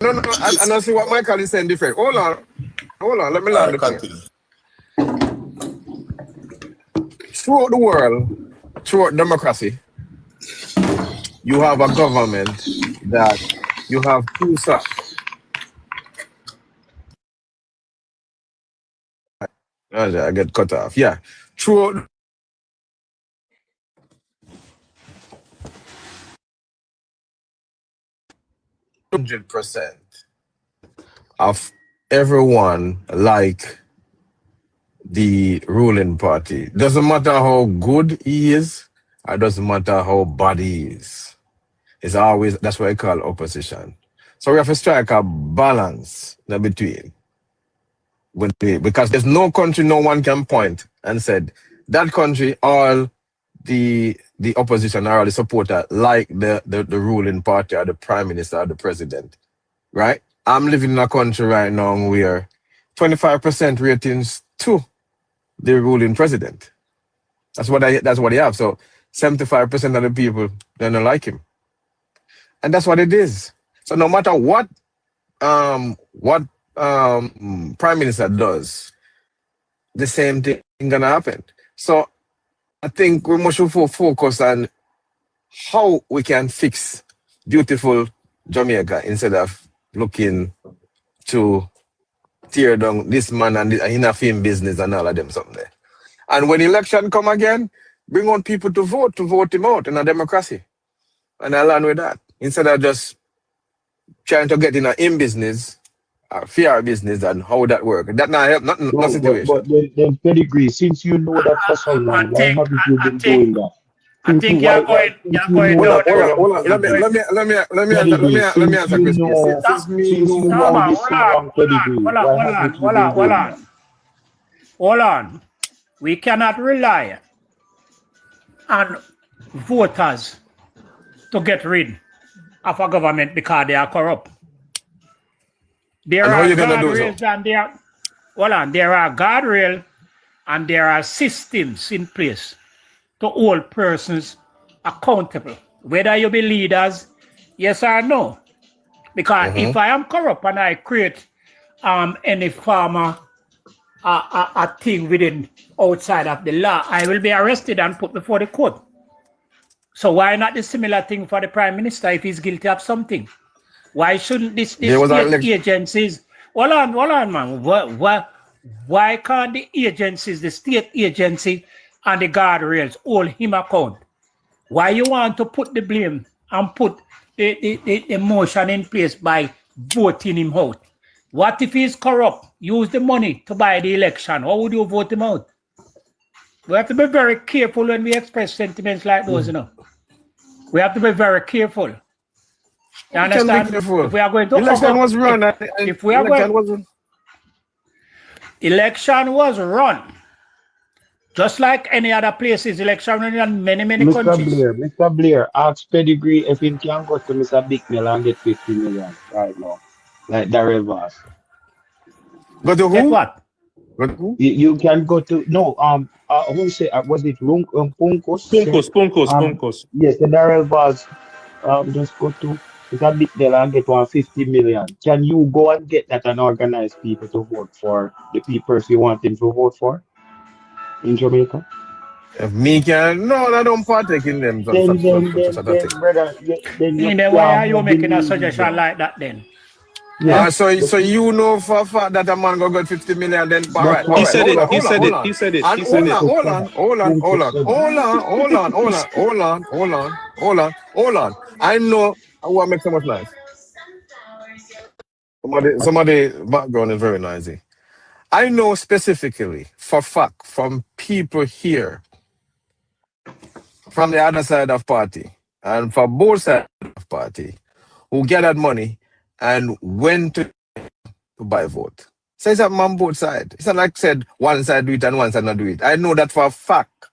No, I don't see what Michael is saying different. Hold on, let me All land right, the plane. continue. Throughout the world, throughout democracy, you have a government that you have two sides. I get cut off. Yeah. Throughout 100% of everyone like the ruling party. Doesn't matter how good he is, or doesn't matter how bad he is. It's always that's what I call opposition. So we have to strike a balance in between. Because there's no country no one can point and said that country all the opposition or the supporter like the ruling party or the prime minister or the president. Right? I'm living in a country right now where 25% ratings to the ruling president. That's what they have. So 75% of the people they don't like him. And that's what it is. So no matter what prime minister does, the same thing gonna happen. So I think we must focus on how we can fix beautiful Jamaica instead of looking to tear down this man and in a film business and all of them something there. And when election come again, bring on people to vote him out in a democracy. And I learn with that. Instead of just trying to get in a in business or fear business and how that work. That not help, not No, situation. but then pedigree, since you know that for so long, why haven't you been doing that? I think you're going Hold down. on. Let me answer Chris. Hold on. We cannot rely on voters to get rid of a government because they are corrupt. There are guardrails and there are guardrails and there are systems in place to hold persons accountable, whether you be leaders, yes or no. Because if I am corrupt and I create any farmer a thing within outside of the law, I will be arrested and put before the court. So why not the similar thing for the prime minister if he's guilty of something? Why shouldn't this state agencies? Hold on, man. Why can't the agencies, the state agency and the guardrails hold him account? Why you want to put the blame and put the motion in place by voting him out? What if he's corrupt? Use the money to buy the election. How would you vote him out? We have to be very careful when we express sentiments like those, you know. We have to be very careful. You understand? If we are going to election was run. If we are going, election was run. Just like any other places, election run in many countries. Mr. Blair, ask pedigree if he can go to Mr. Big Mill and get 50 million right now. Like Darrell Boss. Go to who? Get what? You can go to who say was it Punkos? Punkos. Yes, the Darrell Boss. Just go to Mr. Big Mill and get 150 million. Can you go and get that and organize people to vote for the people you want them to vote for in Jamaica? If me can, no, I don't partake in them. Then, brother, then why are you making a suggestion like that then? Yeah. So you know for a fact that a man go get 50 million, then all right. He said it. Hold on. I know I want to make so much noise. Somebody background is very noisy. I know specifically for fact from people here from the other side of party and for both sides of party who get that money and went to buy vote. So it's on both sides. It's not like said one side do it and one side not do it. I know that for a fact.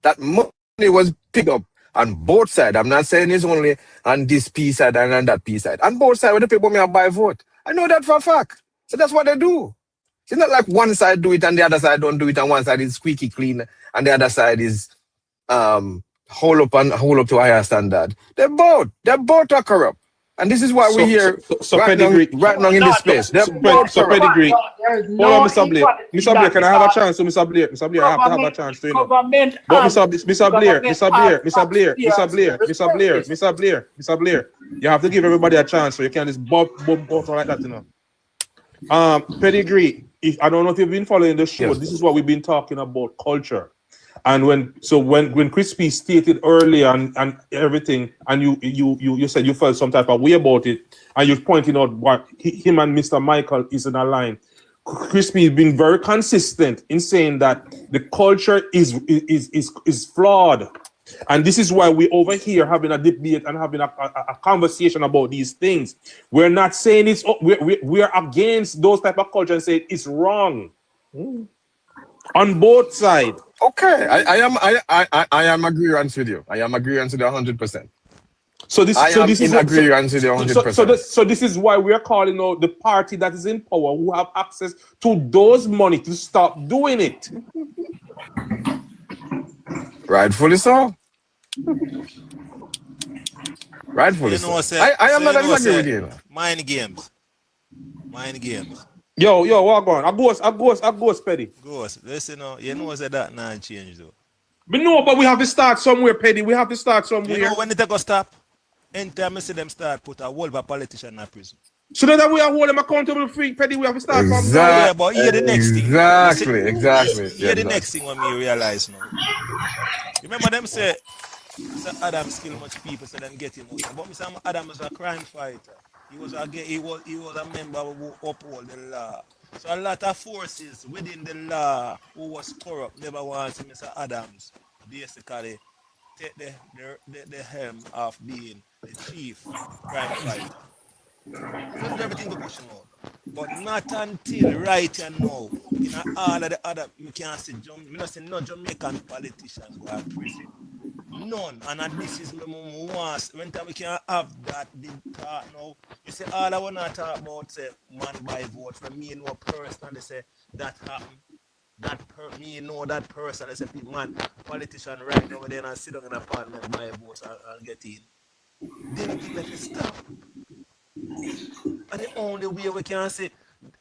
That money was picked up on both sides. I'm not saying it's only on this P side and on that P side. On both sides, when the people may buy vote. I know that for a fact. So that's what they do. It's not like one side do it and the other side don't do it, and one side is squeaky clean and the other side is hold up to a higher standard. They're both are corrupt. And this is why we're here So right now pedigree. in this space. They're both So corrupt. pedigree. There is Hold no on, Mr. Blair. equality Mr. Blair, that can I have a because chance to Mr. Blair? Mr. Blair, I have to have a chance to, you know. government But has Mr. Blair, taxpayers' Mr. Blair, you have to give everybody a chance, so you can't just bump like that, you know. Pedigree. I don't know if you've been following the show. Yes. This is what we've been talking about, culture. And when Crispy stated earlier and everything, and you said you felt some type of way about it, and you're pointing out what him and Mr. Michael is in a line. Crispy has been very consistent in saying that the culture is flawed, and this is why we're over here having a debate and having a conversation about these things. We're not saying it's we're against those type of culture and saying it's wrong on both sides. Okay, I am agreeance with you. I am agreeance with you 100%. So this is agreeance with you 100%. So this is why we are calling out the party that is in power, who have access to those money, to stop doing it. Rightfully so. Rightfully so. I am not disagreeing with you. Mind games. Yo, what going? I go, Petty. Ghost. Listen, you know that not change though. But no, but we have to start somewhere, Petty. We have to start somewhere. You know when it go stop? Anytime I see them start put a whole of a politician in prison. So that we are holding them accountable free, Petty. We have to start from Exactly. Yeah, but here the next thing. Exactly. Here the next thing when me realize now. Remember them say Adam kill much people, so them get him out. But Mr. Adam was a crime fighter. He was a member who uphold the law. So a lot of forces within the law who was corrupt never wanted Mr. Adams basically take the helm of being the chief crime fighter. So everything go pushing out. But not until right now, in all of the other, you can't see no Jamaican politicians go to prison. None. And this is my once. When time we can have that big talk now. You say all I wanna talk about say man by vote. When me know personally say that happened. Me know that person. I say man, politician right now then and sit down in an apartment buy votes and get in. Then let it stop. And the only way we can say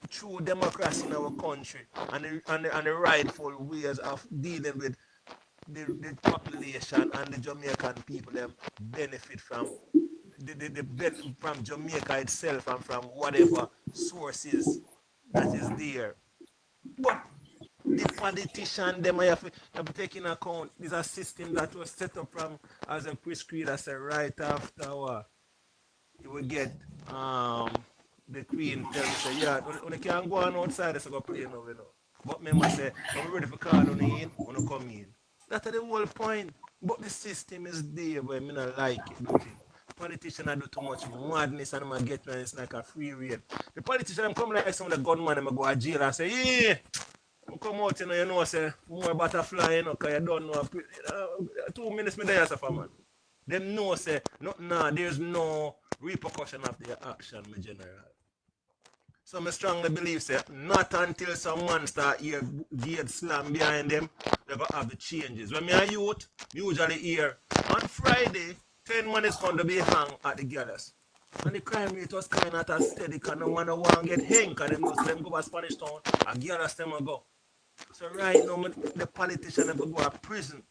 true democracy in our country and the rightful ways of dealing with the population and the Jamaican people them benefit from from Jamaica itself and from whatever sources that is there. But the politician them have to take in account is a system that was set up from as a prescribed as a right after what you will get the Queen tell me say yeah when you can't go on outside it's go play now you know. But me must say I'm ready for call on in when you come in. That's the whole point. But the system is there where me not like it, don't you? Politicians do too much madness and I get when it's like a free reign. The politicians come like some of the gunman and go to jail and say, yeah, come out you know say more butterfly, you know, because you don't know 2 minutes me there as a man. Them know say there's no repercussion of their action, my general. So I strongly believe say not until someone start hear gate slam behind them, they go have the changes. When me a youth, usually hear on Friday, 10 man is going to be hung at the gallows. And the crime rate was kind of at steady because no man want to get hung because them know them go to Spanish Town and gallows them a go. So right now the politicians never go to prison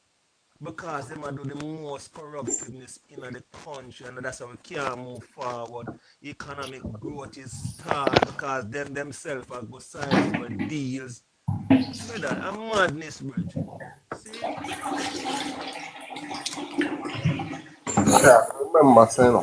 because they do the most corruptiveness in the country and that's how we can't move forward. Economic growth is stalled because them themselves are go sign for deals. So that a madness, bro. See? Yeah, I remember saying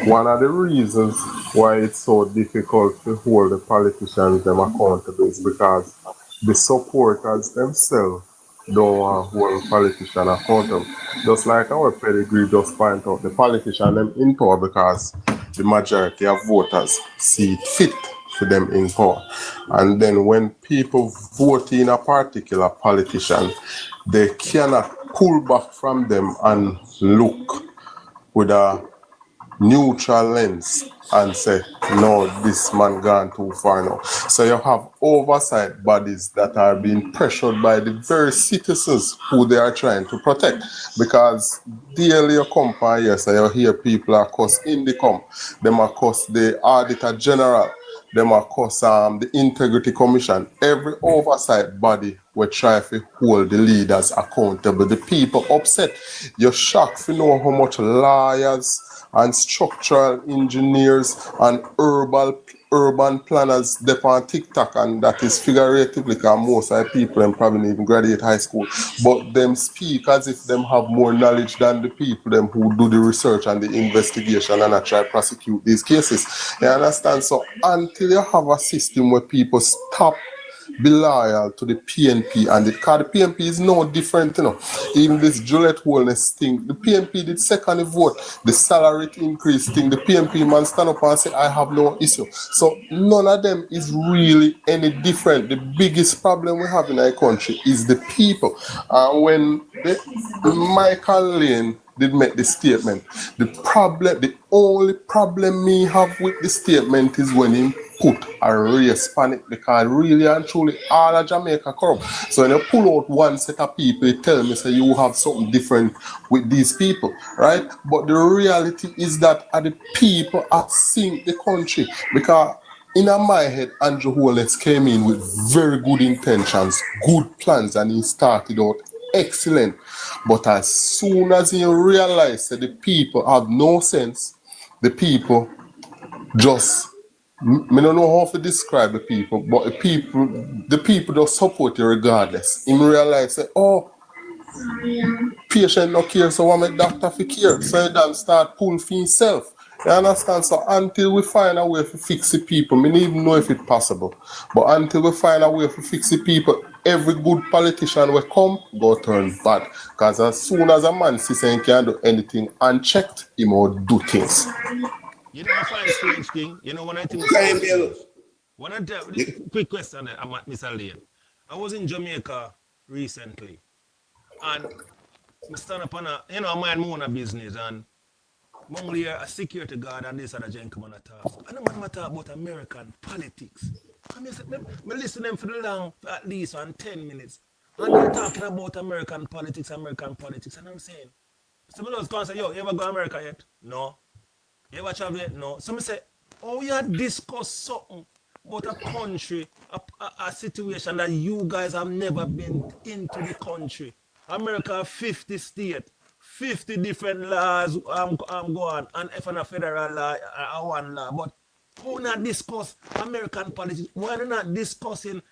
one of the reasons why it's so difficult to hold the politicians them accountable is because the supporters themselves don't want to hold politicians accountable. Just like our pedigree just point out, the politician them in power because the majority of voters see it fit for them in power. And then when people vote in a particular politician, they cannot pull back from them and look with a neutral lens and say, no, this man gone too far now. So you have oversight bodies that are being pressured by the very citizens who they are trying to protect. Because daily you come by here, so you hear people are cuss Indicom, them are cuss the Auditor General, them are cuss the Integrity Commission. Every oversight body will try to hold the leaders accountable. The people upset. You're shocked to know how much lawyers and structural engineers and urban planners they on TikTok, and that is figuratively because most of the people them probably even graduate high school, but them speak as if them have more knowledge than the people them who do the research and the investigation and try to prosecute these cases. You understand? So until you have a system where people stop be loyal to the PNP, and because the PNP is no different, Even this Juliet Wellness thing, the PNP did second vote, the salary increase thing, the PNP man stand up and say, I have no issue. So none of them is really any different. The biggest problem we have in our country is the people. When Michael Lane did make the statement, the only problem me have with the statement is when he put a race panic, because really and truly all of Jamaica corrupt. So when you pull out one set of people, you tell me say you have something different with these people, right? But the reality is that the people are seeing the country, because in my head, Andrew Holness came in with very good intentions, good plans, and he started out excellent. But as soon as he realized that the people have no sense, the people just, I don't know how to describe the people, but the people just support you regardless. He realized that, oh, patient no care, so I make doctor for care. So he then start pulling for himself. You understand? So until we find a way to fix the people, I don't even know if it's possible. But until we find a way to fix the people, every good politician will come, go turn bad. Because as soon as a man sees he can do anything unchecked, he will do things. You know, I find strange thing. You know, when I think when I tell quick question, Mr. Lane. I was in Jamaica recently, and I stand up on I mind my own business, and among a security guard and this other gentleman talk. And the man talk about American politics. I listen to them for the long, at least 10 minutes. And they're talking about American politics. And I'm saying, some of those guys say, yo, you ever go to America yet? No. You ever travel yet? No. Some say, oh, you discuss something about a country, a situation that you guys have never been into the country. America, 50 states. 50 different laws going, and if a federal law, one law. But who not discuss American politics? Why not discussing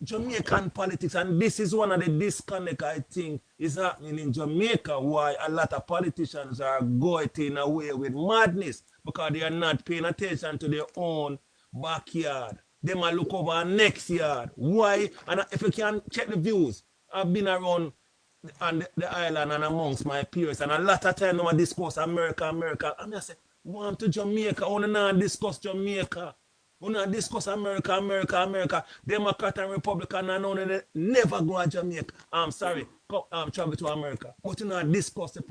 Jamaican politics? And this is one of the disconnect I think is happening in Jamaica, why a lot of politicians are going away with madness, because they are not paying attention to their own backyard. They might look over next yard. Why? And if you can check the views, I've been around on the island and amongst my peers, and a lot of time I discuss America. And I say, want to Jamaica, I want to discuss Jamaica. I want to discuss America. Democrat and Republican, and they never go to Jamaica. I'm sorry, travel to America. But you not discuss the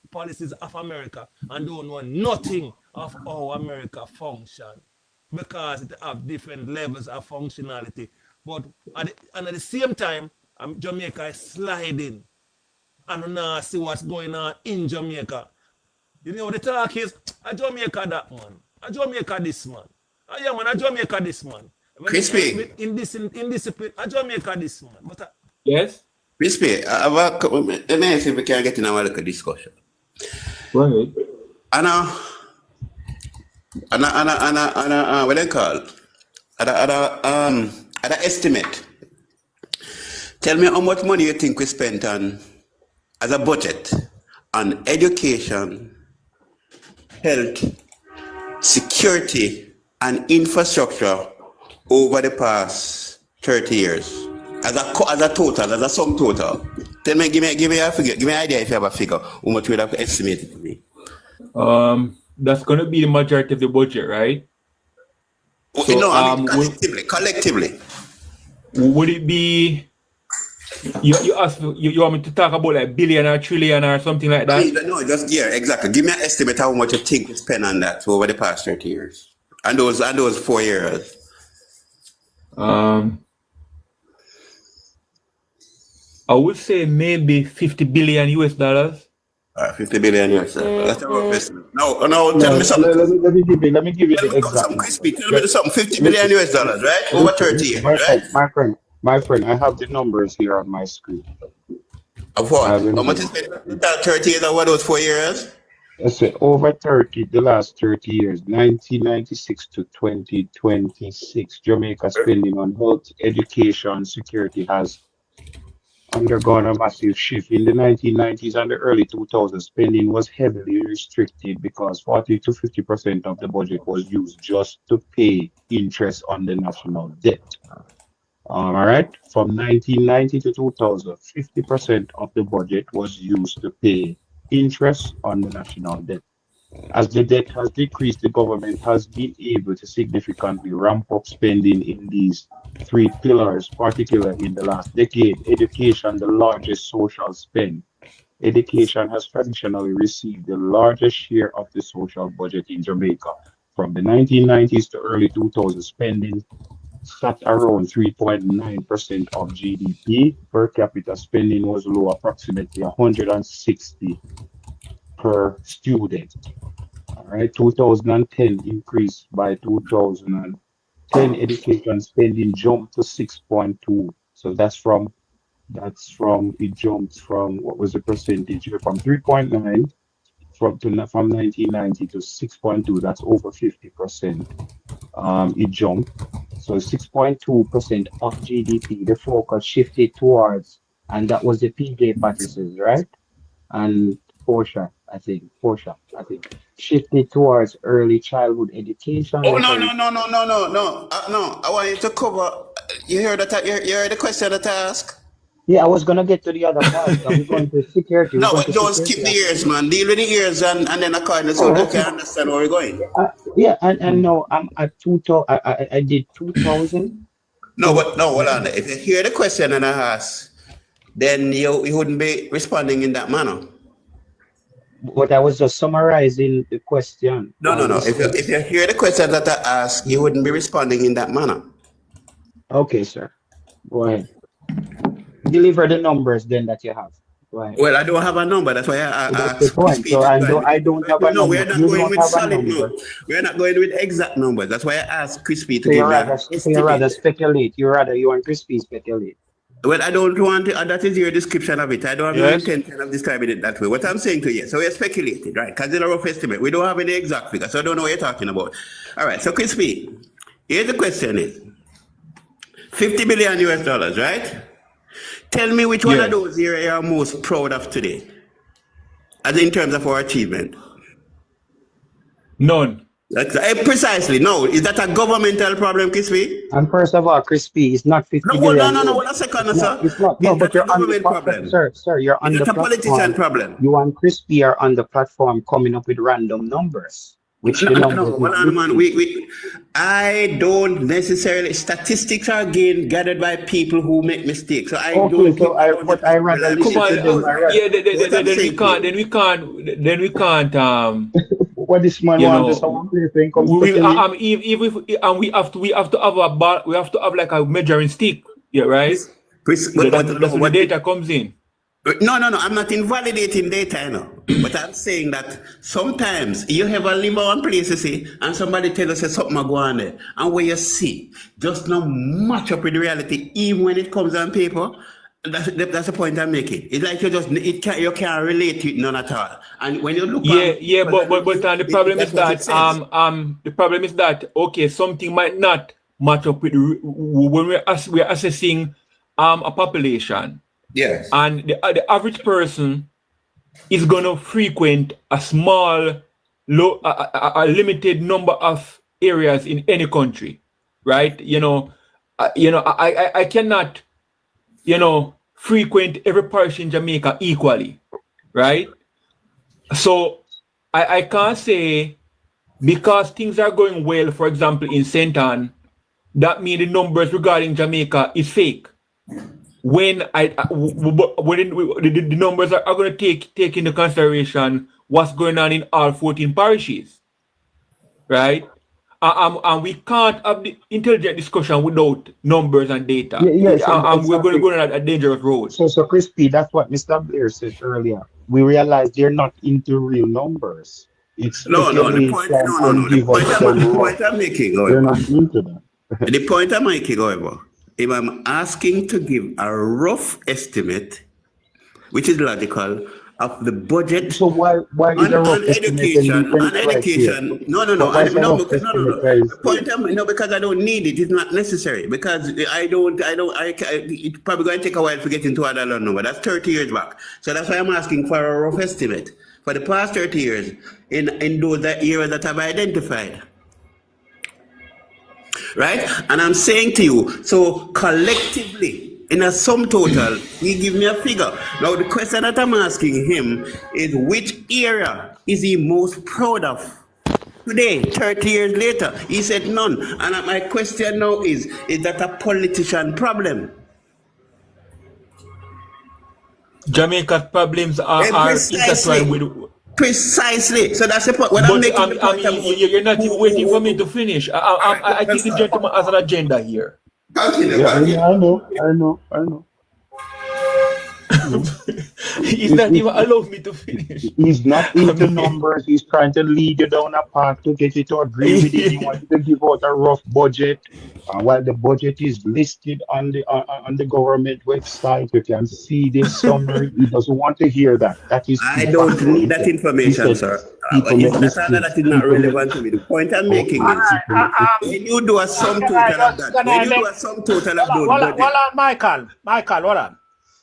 policies of America and don't know nothing of how America function, because it have different levels of functionality. But at the same time, Jamaica is sliding. And now see what's going on in Jamaica. You know the talk is, I Jamaica that man. I Jamaica this man. Yeah man, I Jamaica this man. Crispy. In discipline, I Jamaica this man. But Yes? Crispy, let me see if we can get in a little discussion. Go ahead. Anna, what they call? Anna estimate. Tell me how much money you think we spent on as a budget on education, health, security, and infrastructure over the past 30 years. As a total, as a sum total. Tell me, give me a figure, give me an idea if you have a figure, how much you would have estimated to me. That's gonna be the majority of the budget, right? So, no, I mean collectively. Would it be You ask you want me to talk about like billion or trillion or something like that? No, just yeah, exactly. Give me an estimate how much you think you spent on that over the past 30 years. And those 4 years. I would say maybe 50 billion US dollars. 50 billion US. That's a rough estimate. No, No, tell me something. let me give you Tell the me exact something number. crispy. Tell me something. 50 billion US dollars, right? Over 30 years, right? My friend, I have the numbers here on my screen. Of I have what? the How much numbers. is it? 30 years over those 4 years? Let's say the last 30 years, 1996 to 2026, Jamaica spending on health, education, security has undergone a massive shift. In the 1990s and the early 2000s, spending was heavily restricted because 40 to 50% of the budget was used just to pay interest on the national debt. All right, from 1990 to 2000, 50% of the budget was used to pay interest on the national debt. As the debt has decreased, the government has been able to significantly ramp up spending in these three pillars, particularly in the last decade. Education, the largest social spend. Education has traditionally received the largest share of the social budget in Jamaica. From the 1990s to early 2000s, spending sat around 3.9% of GDP. Per capita spending was low, approximately 160 per student. All right, 2010 increased by 2010 education spending jumped to 6.2. So it jumped from what was the percentage here from 3.9 from 1990 to 6.2. That's over 50%. It jumped. So 6.2% of GDP, the focus shifted towards, and that was the PJ practices, right? And Portia, I think, shifted towards early childhood education. Oh, no. No. I want you to cover. You heard the question that I asked? Yeah, I was gonna get to the other part. Are we going to security? No, but don't skip the years, man. Deal with the years and then according so they can understand where we're going. Yeah, and no, I'm at 2000. I did 2000. No, hold on. If you hear the question and I ask, then you wouldn't be responding in that manner. But I was just summarizing the question. No. If you hear the question that I ask, you wouldn't be responding in that manner. Okay, sir. Go ahead. Deliver the numbers then that you have. Go ahead. Well, I don't have a number. That's why I That's the point. So I don't have a number. No, we're not You going don't with have a solid number. numbers. We're not going with exact numbers. That's why I asked Crispy to So give that. you rather speculate. You and Crispy speculate. Well, I don't want to, that is your description of it. I don't have no Yes. intention of describing it that way. What I'm saying to you, so we're speculating, right? Because it's a rough estimate. We don't have any exact figure, so I don't know what you're talking about. All right, so Crispy, here's the question is, 50 billion US dollars, right? Tell me which one of those you are most proud of today, as in terms of our achievement. None. Precisely, no. Is that a governmental problem, Crispy? And first of all, Crispy, it's not 50 No, billion. no. One second, sir. It's not. No, but you're on the problem. Sir, you're on the It's a platform. politician problem. You and Crispy are on the platform coming up with random numbers. Which the numbers man. I don't necessarily. Statistics are gathered by people who make mistakes. So I don't. So I rather listen Come on, to them. then we can't. What this man wants someone to think we have to have like a measuring stick, yeah, right? That's where the data comes in. No. I'm not invalidating data, you know. But I'm saying that sometimes you have a live one place, you see, and somebody tells us something go on there, and where you see just not match up with the reality, even when it comes on paper. That's the point I'm making. It's like you can't relate to it none at all. And when you look, but the problem is that okay, something might not match up with when we're assessing a population. Yes. And the average person is gonna frequent a small, a limited number of areas in any country, right? I cannot, frequent every parish in Jamaica equally, right? So I can't say because things are going well, for example, in St. Ann, that means the numbers regarding Jamaica is fake. when the numbers are going to take into consideration what's going on in all 14 parishes, right? And we can't have the intelligent discussion without numbers and data. Yes, And we're going to exactly. go down a dangerous road. So Crispy, that's what Mr. Blair said earlier. We realize they're not into real numbers. It's No, the point, speculation and the give us point, some the rough. point I'm making, They're however, not into that. the point I'm making, however, if I'm asking to give a rough estimate, which is logical, of the budget So why is a rough on estimate education, right here? no, Why is a rough estimate right The point I'm, no, because I don't need it. It's not necessary because it's probably going to take a while to get into a dollar number. That's 30 years back. So that's why I'm asking for a rough estimate for the past 30 years in those areas that I've identified. Right? And I'm saying to you, so collectively, in a sum total, he give me a figure. Now the question that I'm asking him is which area is he most proud of? Today, 30 years later, he said none. And my question now is that a politician problem? Jamaica's problems are intertwined with... Precisely. So that's the point. When I'm making the point, you're not even waiting for me to finish. I think the gentleman has an agenda here. Yeah, I know. He's not even allowed me to finish. He's not into numbers. He's trying to lead you down a path to get you to agree with it. He wants to give out a rough budget. While the budget is listed on the government website, you can see this summary. He doesn't want to hear that. That is. I don't need that information, sir. That is not relevant to me. The point I'm making is when you do a sum total of that, hold on, Michael, hold on.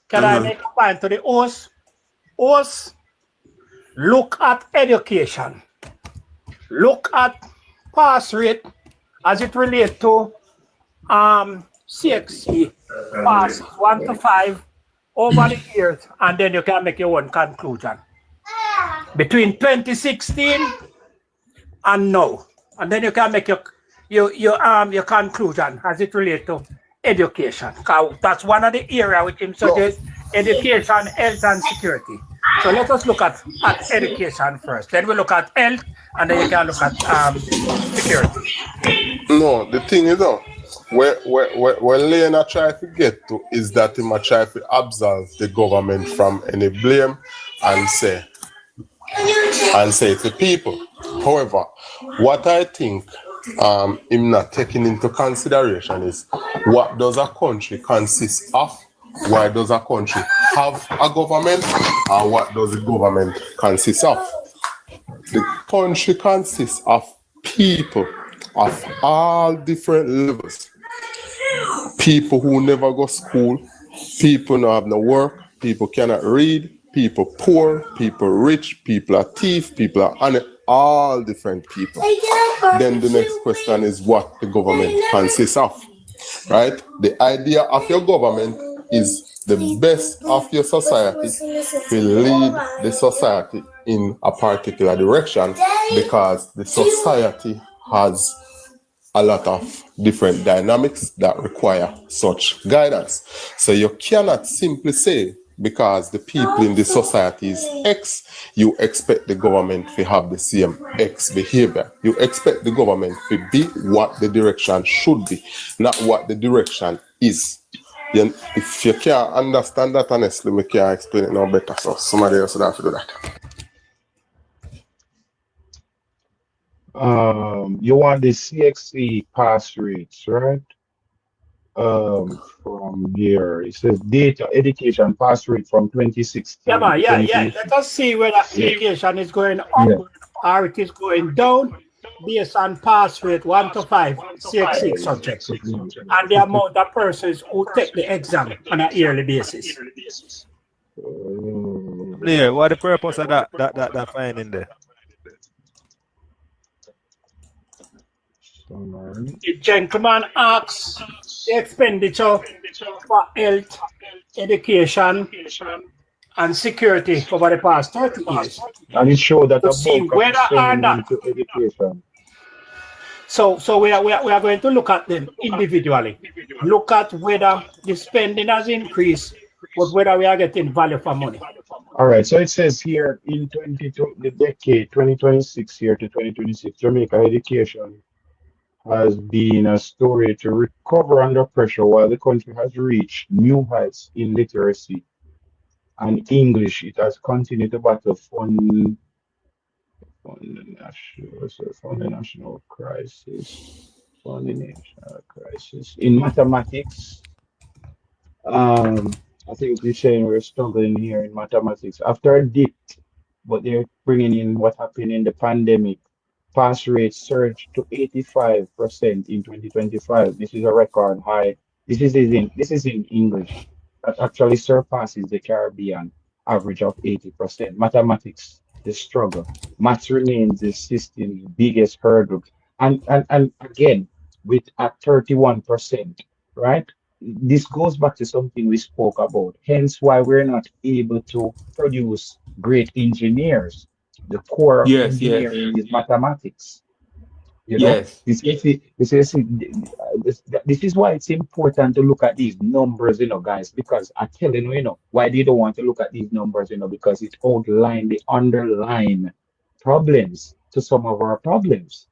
Can I make a point to the host? Host, look at education. Look at pass rate as it relates to CXC passes 1 to 5 over the years, and then you can make your own conclusion. Between 2016 and now. And then you can make your conclusion as it relates to education. That's one of the areas which him suggests education, health, and security. So let us look at education first. Then we look at health, and then you can look at security. No, the thing is, where Leonard try to get to is that he might try to absolve the government from any blame and say to people. However, what I think him not taking into consideration is what does a country consist of? Why does a country have a government? And what does the government consist of? The country consists of people of all different levels. People who never go to school, people who have no work, people cannot read, people poor, people rich, people are thief, people are honest, all different people. Then the next question is what the government consists of, right? The idea of your government is the best of your society to lead the society in a particular direction because the society has a lot of different dynamics that require such guidance. So you cannot simply say because the people in the society is X, you expect the government to have the same X behavior. You expect the government to be what the direction should be, not what the direction is. If you can't understand that, honestly, we can't explain it no better. So somebody else would have to do that. You want the CXC pass rates, right? From here, it says data education pass rate from 2016. Yeah. Let us see whether education is going up or it is going down based on pass rate 1 to 5 CXC subjects and the amount of persons who take the exam on a yearly basis. Yeah, what the purpose of that finding there? The gentleman asks the expenditure for health, education, and security over the past 30 years. And it showed that to see whether or not. Education. So we are going to look at them individually. Look at whether the spending has increased, but whether we are getting value for money. All right, so it says here in the decade 2026 here to 2026, Jamaica education has been a story to recover under pressure while the country has reached new heights in literacy and English. It has continued to battle fund the national crisis, fund the national crisis. In mathematics, I think we're saying we're struggling here in mathematics. After a dip, but they're bringing in what happened in the pandemic. Pass rate surged to 85% in 2025. This is a record high. This is in English. That actually surpasses the Caribbean average of 80%. Mathematics, the struggle. Maths remains the system's biggest hurdle. And again, with at 31%, right? This goes back to something we spoke about. Hence why we're not able to produce great engineers. The core of Yes, yes, engineering is mathematics. You know, yes. this is why it's important to look at these numbers, guys, because I tell why they don't want to look at these numbers, because it outline the underlying problems to some of our problems.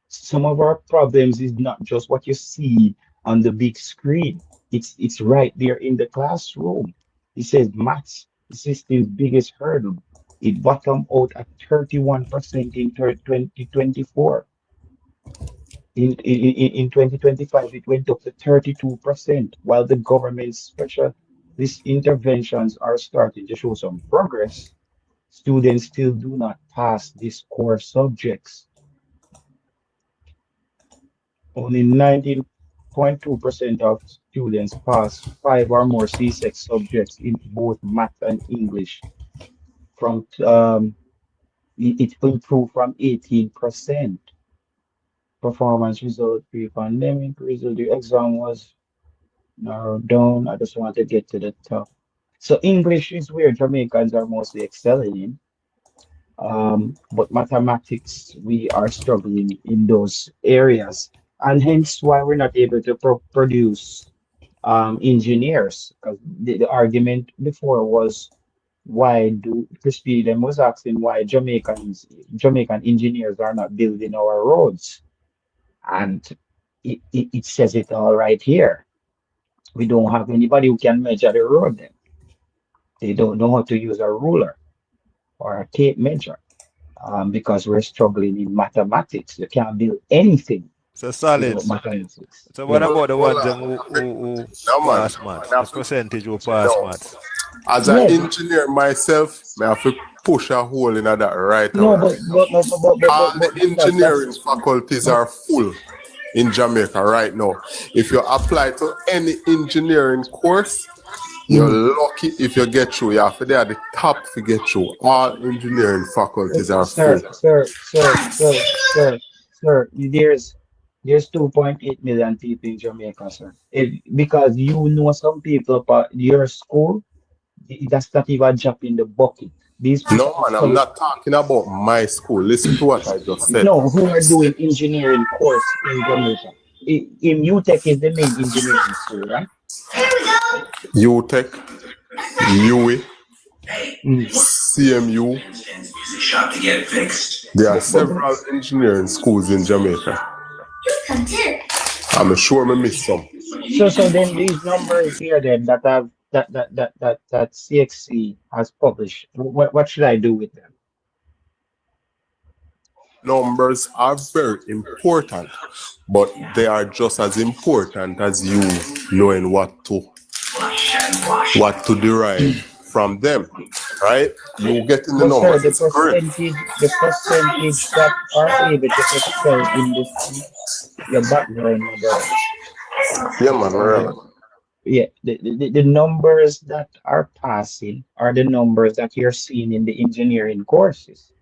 Some of our problems is not just what you see on the big screen. It's right there in the classroom. It says maths, the system's biggest hurdle. It bottomed out at 31% in 2024. In 2025, it went up to 32%, while the government's specialist interventions are starting to show some progress. Students still do not pass these core subjects. Only 19.2% of students pass 5 or more C6 subjects in both math and English. It improved from 18%. Performance result pre-pandemic result. The exam was narrowed down. I just want to get to the top. So English is where Jamaicans are mostly excelling in. But mathematics, we are struggling in those areas, and hence why we're not able to produce engineers. Because the argument before was why do Crispy them was asking why Jamaican engineers are not building our roads, and it says it all right here. We don't have anybody who can measure the road. Then they don't know how to use a ruler or a tape measure. Because we're struggling in mathematics. You can't build anything So solid. without mathematics. So what Yeah. about the Hold ones on. who No, man. pass maths? I The have to percentage who push it pass down. maths. As an Yes. engineer myself, I have to push a hole in that right No, away. All the engineering that's faculties but are full in Jamaica right now. If you apply to any engineering course, you're lucky if you get through. You have to be at the top to get through. All engineering faculties are full. sir, there's 2.8 million people in Jamaica, sir. Because some people, but your school, that's not even a drop in the bucket. These people No, man, I'm actually not talking about my school. Listen to what I just said. no who are doing engineering course in Jamaica. In UTech is the main engineering school, right? UTech, UE, Mm. CMU. There are several engineering schools in Jamaica. I'm sure I missed some. So then these numbers here then that CXC has published, what should I do with them? Numbers are very important, but they are just as important as you knowing what to derive from them, right? You getting the But sir, numbers, it's great. the percentage that are able to excel in this, your background, my brother. Yeah, man, really. Yeah, the numbers that are passing are the numbers that you're seeing in the engineering courses.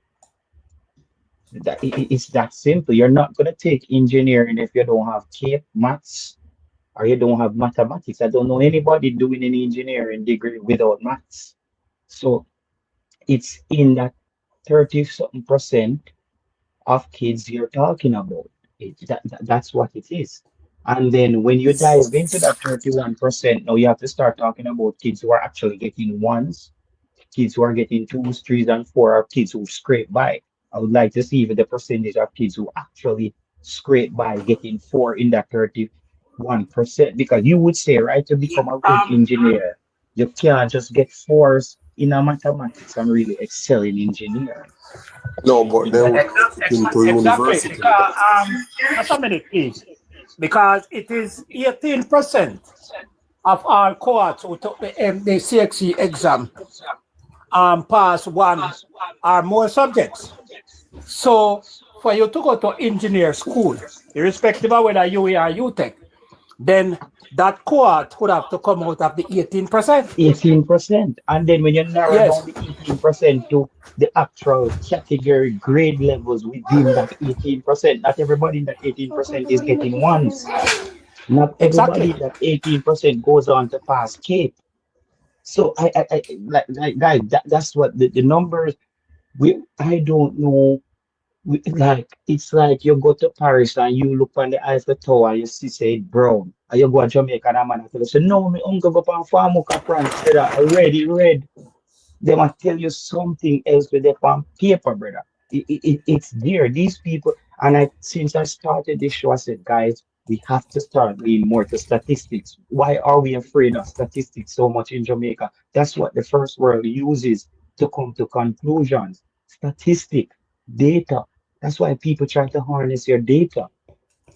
It's that simple. You're not going to take engineering if you don't have tape, maths, or you don't have mathematics. I don't know anybody doing an engineering degree without maths. So it's in that 30 something percent of kids you're talking about. That's what it is. And then when you dive into that 31%, now you have to start talking about kids who are actually getting ones, kids who are getting twos, threes, and four, or kids who scrape by. I would like to see if the percentage of kids who actually scrape by getting four in that 31%. Because you would say, right, to Yeah, become a good engineer, you can't just get fours in a mathematics and really excel in engineering. No, but they would put him to exactly. university. Because that's how many kids. Because it is 18% of our cohorts who took the CXC exam pass one or more subjects. So for you to go to engineer school, irrespective of whether you are UTech, then that cohort would have to come out of the 18%. 18%. And then when you narrow Yes, down the 18% to the actual category grade levels within that 18%, not everybody in that 18% is getting ones. Not everybody exactly. in that 18% goes on to pass CAPE. So guys, that's what the numbers. I don't know. It's like you go to Paris and you look on the Eiffel Tower and you see say it brown. And you go to Jamaica and a man tell you say no, me uncle go on farm up France, brother. Red. They must tell you something else with their on paper, brother. It's there. These people, and since I started this show, I said, guys, we have to start being more to statistics. Why are we afraid of statistics so much in Jamaica? That's what the first world uses to come to conclusions. Statistic, data. That's why people try to harness your data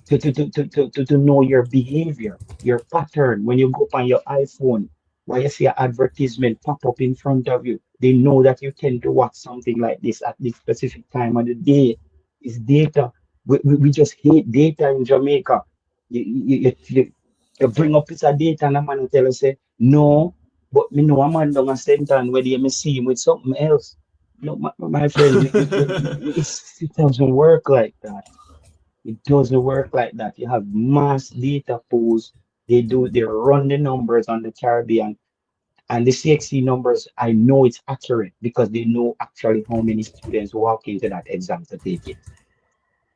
to know your behavior, your pattern. When you go on your iPhone, when you see an advertisement pop up in front of you, they know that you tend to watch something like this at this specific time of the day. It's data. We just hate data in Jamaica. You bring up piece of data and a man will tell you, say, no, but me know a man down a center where they may see him with something else. No, my friend, it doesn't work like that. It doesn't work like that. You have mass data pools. They run the numbers on the Caribbean and the CXC numbers. I know it's accurate because they know actually how many students walk into that exam to take it.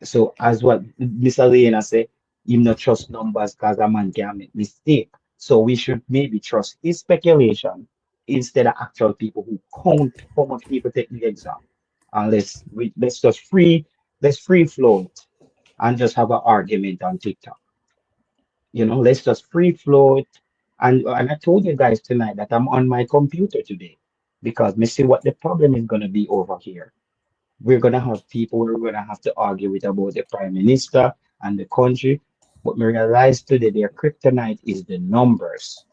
So as what Mr. Lena said, you not trust numbers because a man can make mistake. So we should maybe trust his speculation instead of actual people who count how much people take the exam. And let's free flow it and just have an argument on TikTok. Let's just free flow it. And I told you guys tonight that I'm on my computer today because me see what the problem is gonna be over here. We're gonna have people where we're gonna have to argue with about the prime minister and the country. But me realize today their kryptonite is the numbers.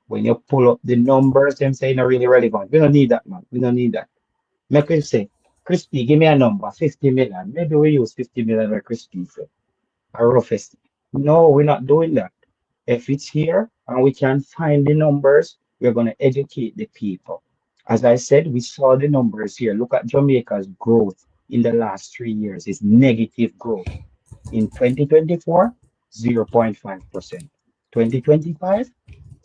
When you pull up the numbers, them say not really relevant. We don't need that, man. We don't need that. Make we say, Crispy, give me a number, 50 million. Maybe we use 50 million where Crispy said. A roughest. No, we're not doing that. If it's here and we can find the numbers, we're going to educate the people. As I said, we saw the numbers here. Look at Jamaica's growth in the last 3 years. It's negative growth. In 2024, 0.5%. 2025,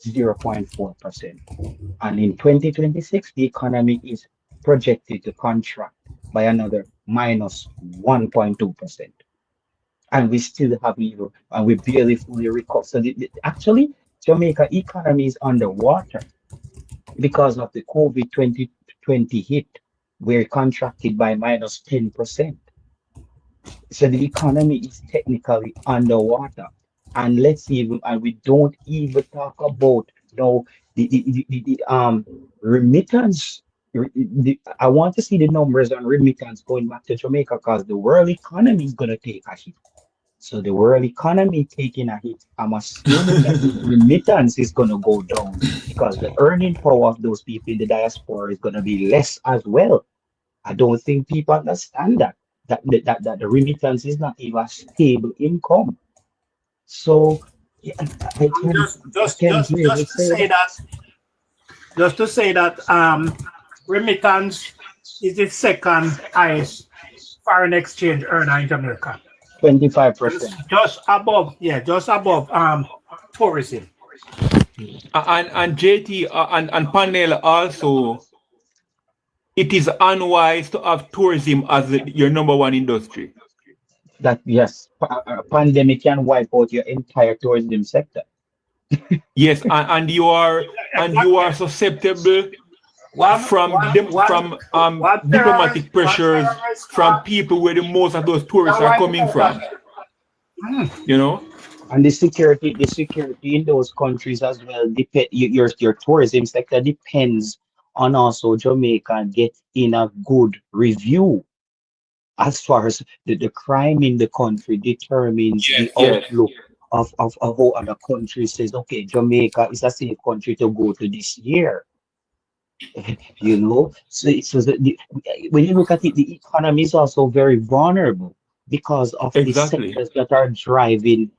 0.4%. And in 2026, the economy is projected to contract by another minus 1.2%. And we still have euro, and we barely fully recover. So actually, Jamaica economy is underwater because of the COVID 2020 hit, where it contracted by minus 10%. So the economy is technically underwater. And we don't even talk about the remittance. I want to see the numbers on remittance going back to Jamaica because the world economy is going to take a hit. So the world economy taking a hit, I'm assuming that the remittance is going to go down because the earning power of those people in the diaspora is going to be less as well. I don't think people understand that the remittance is not even a stable income. So yeah, I can really say that. Just to say that remittance is the second highest foreign exchange earner in Jamaica. 25%. Just above tourism. And JT and panel also, it is unwise to have tourism as your number one industry. That yes, a pandemic can wipe out your entire tourism sector. Yes, and you are susceptible from diplomatic pressures from people where the most of those tourists are coming from. You know? And the security in those countries as well depend your tourism sector depends on also Jamaica getting a good review as far as the crime in the country determines the Yes. outlook of how other countries says, okay, Jamaica is a safe country to go to this year. When you look at it, the economy is also very vulnerable because of the Exactly. sectors that are driving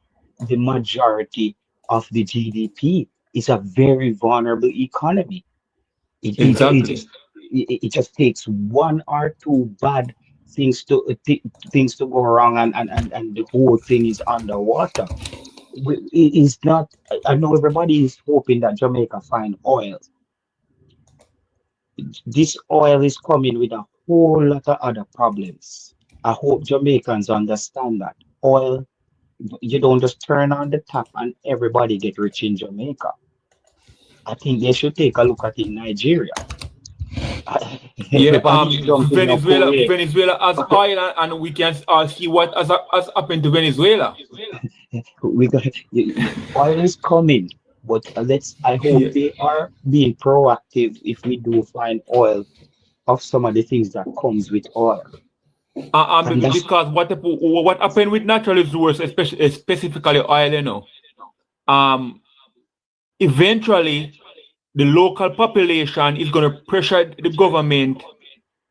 the majority of the GDP. It's a very vulnerable economy. Exactly. It just takes one or two bad things to go wrong, and the whole thing is underwater. It is not. I know everybody is hoping that Jamaica find oil. This oil is coming with a whole lot of other problems. I hope Jamaicans understand that oil, you don't just turn on the tap and everybody get rich in Jamaica. I think they should take a look at in Nigeria. Yeah, Everybody jump in a parade. Venezuela has oil, and we can see what has happened to Venezuela. We got oil is coming, but I hope Yeah. they are being proactive if we do find oil of some of the things that comes with oil. And that's Because what happened with natural resources, especially specifically oil, eventually the local population is going to pressure the government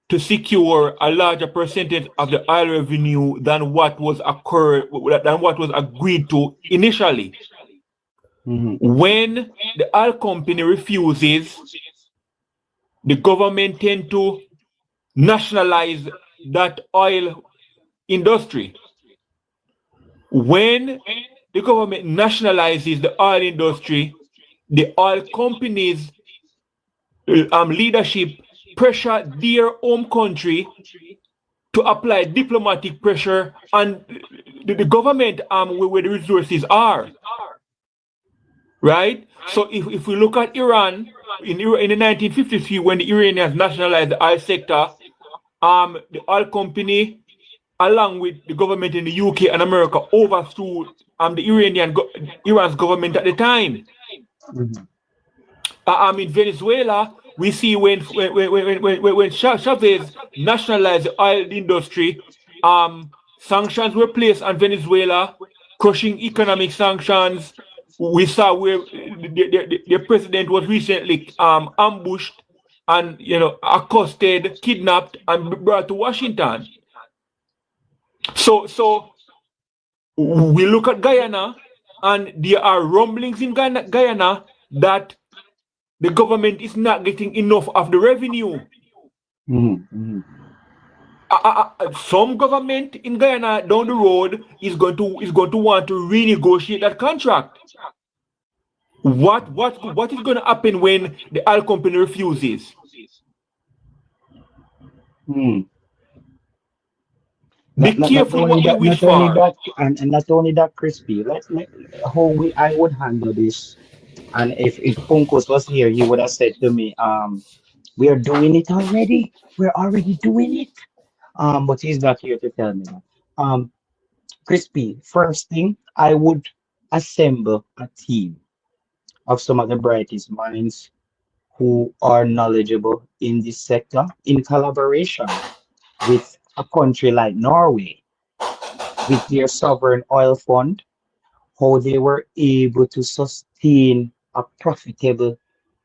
to secure a larger percentage of the oil revenue than what was agreed to initially. Mhm. When the oil company refuses, the government tend to nationalize that oil industry. When the government nationalizes the oil industry, the oil companies leadership pressure their home country to apply diplomatic pressure on the government where the resources are. Right? So if we look at Iran in the 1953, when the Iranians nationalized the oil sector, the oil company, along with the government in the UK and America, overthrew Iran's government at the time. Mhm. In Venezuela, we see when Chavez nationalized the oil industry, sanctions were placed on Venezuela, crushing economic sanctions. We saw where the president was recently ambushed and accosted, kidnapped, and brought to Washington. So we look at Guyana, and there are rumblings in Guyana that the government is not getting enough of the revenue. Mhm. Mhm. Some government in Guyana down the road is going to want to renegotiate that contract. What is going to happen when the oil company refuses? Hmm. Be Not careful only what you that, wish for. and not only that, Crispy. I would handle this. And if Punkos was here, he would have said to me, we are doing it already. We're already doing it. But he's not here to tell me that. Crispy, first thing, I would assemble a team of some of the brightest minds who are knowledgeable in this sector in collaboration with a country like Norway with their sovereign oil fund, how they were able to sustain a profitable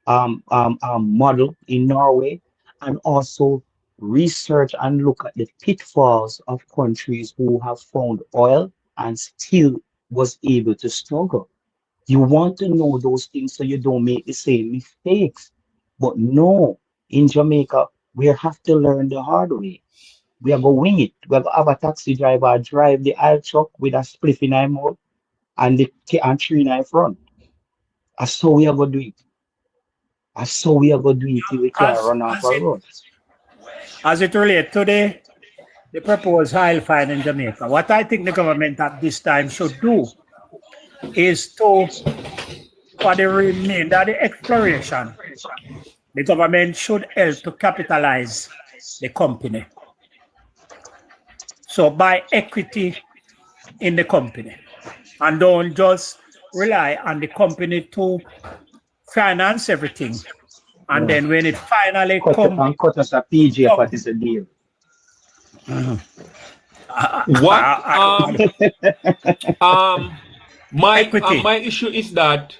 model in Norway, and also research and look at the pitfalls of countries who have found oil and still was able to struggle. You want to know those things so you don't make the same mistakes. But no, in Jamaica, we have to learn the hard way. We are going to wing it. We are going to have a taxi driver drive the oil truck with a spliff in our mouth and tree in our front. That's how we are going to do it. That's how we are going to do it till we can As run off a road. as it relates today, the proposed oil find in Jamaica. What I think the government at this time should do is to, for the remainder of the exploration, the government should help to capitalize the company. So buy equity in the company and don't just rely on the company to finance everything. And then when it finally comes... And cut us a PG if it is a deal. My issue is that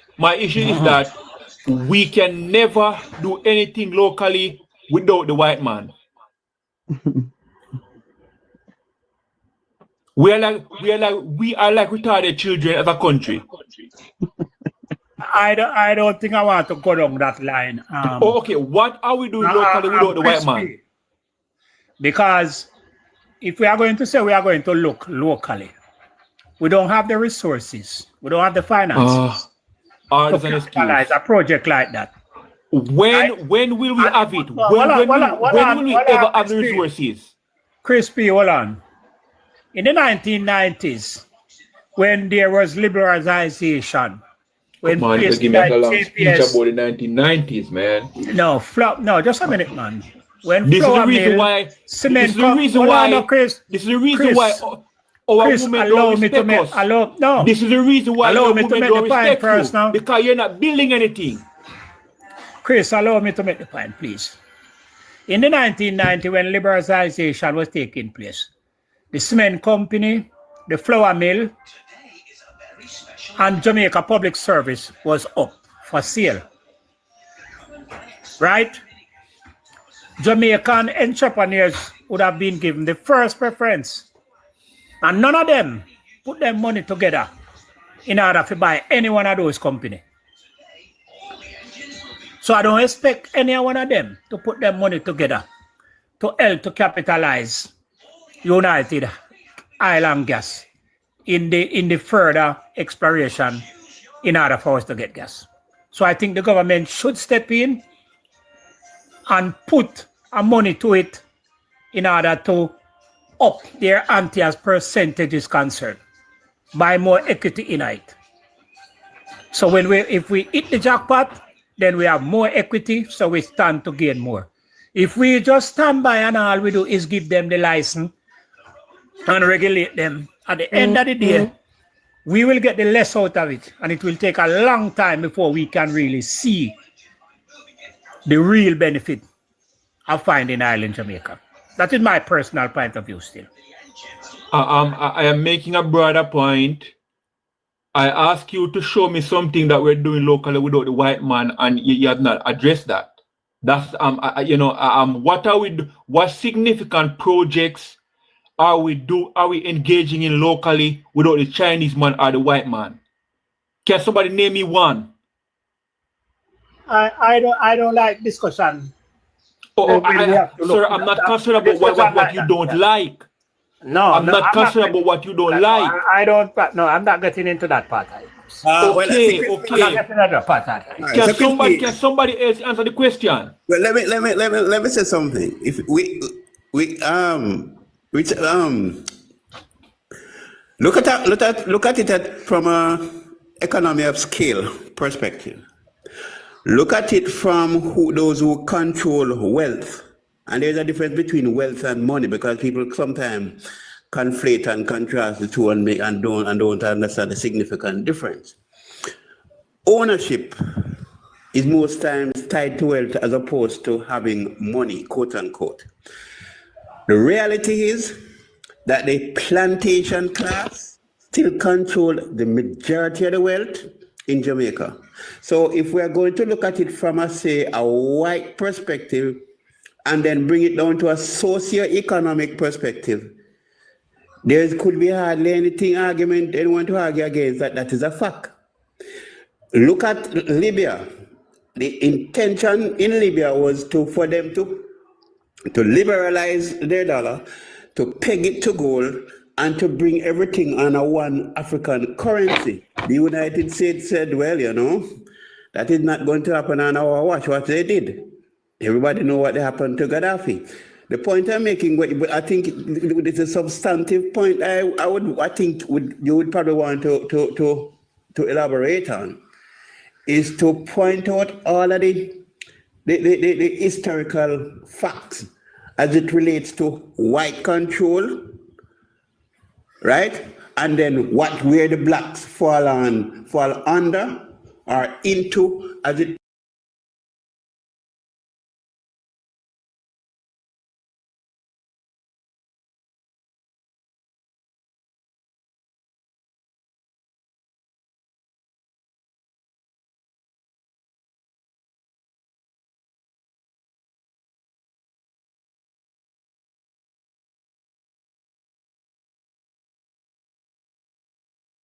we can never do anything locally without the white man. We are like retarded children as a country. I don't think I want to go down that line. Okay, what are we doing locally without the white man? Because if we are going to say we are going to look locally, we don't have the resources, we don't have the finances to capitalize a project like that. When will we have it? When will we ever have the resources? Crispy, hold on. In the 1990s, when there was liberalization, when places like JPS, about the 1990s, man. No, just a minute, man. When this is the reason why. Cement this is the reason why. Chris, this is the reason why our Chris, women don't respect us. This is the reason why our women don't respect you now. Because you're not building anything. Chris, allow me to make the point, please. In the 1990s, when liberalization was taking place, the cement company, the flour mill, and Jamaica Public Service was up for sale. Right? Jamaican entrepreneurs would have been given the first preference. And none of them put their money together in order to buy any one of those companies. So I don't expect any one of them to put their money together to help to capitalize United Oil and Gas in the further exploration in order for us to get gas. So I think the government should step in and put money to it in order to up their ante as percentage is concerned, buy more equity in it. So if we hit the jackpot, then we have more equity, so we stand to gain more. If we just stand by and all we do is give them the license and regulate them, at the end of the day, we will get the less out of it, and it will take a long time before we can really see the real benefit of finding oil in Jamaica. That is my personal point of view still. I am making a broader point. I ask you to show me something that we're doing locally without the white man, and you have not addressed that. That's what significant projects are we engaging in locally without the Chinese man or the white man? Can somebody name me one? I don't like discussion. Sir, I'm not concerned about what you don't like. No, I'm not concerned about what you don't like. I'm not getting into that part. Okay. I'm not getting into that part. Can somebody else answer the question? Well, let me say something. If we look at it from a economy of scale perspective. Look at it from those who control wealth. And there's a difference between wealth and money, because people sometimes conflate and contrast the two and don't understand the significant difference. Ownership is most times tied to wealth as opposed to having money, quote unquote. The reality is that the plantation class still control the majority of the wealth in Jamaica. So if we are going to look at it from a white perspective and then bring it down to a socio-economic perspective, there could be hardly anyone to argue against that. That is a fact. Look at Libya. The intention in Libya was for them to liberalize their dollar, to peg it to gold, and to bring everything on a one African currency. The United States said, well, that is not going to happen on our watch. What they did. Everybody know what happened to Gaddafi. The point I'm making, but I think it's a substantive point. I think you would probably want to elaborate on, is to point out all of the historical facts as it relates to white control, right? And then where the blacks fall under or into as it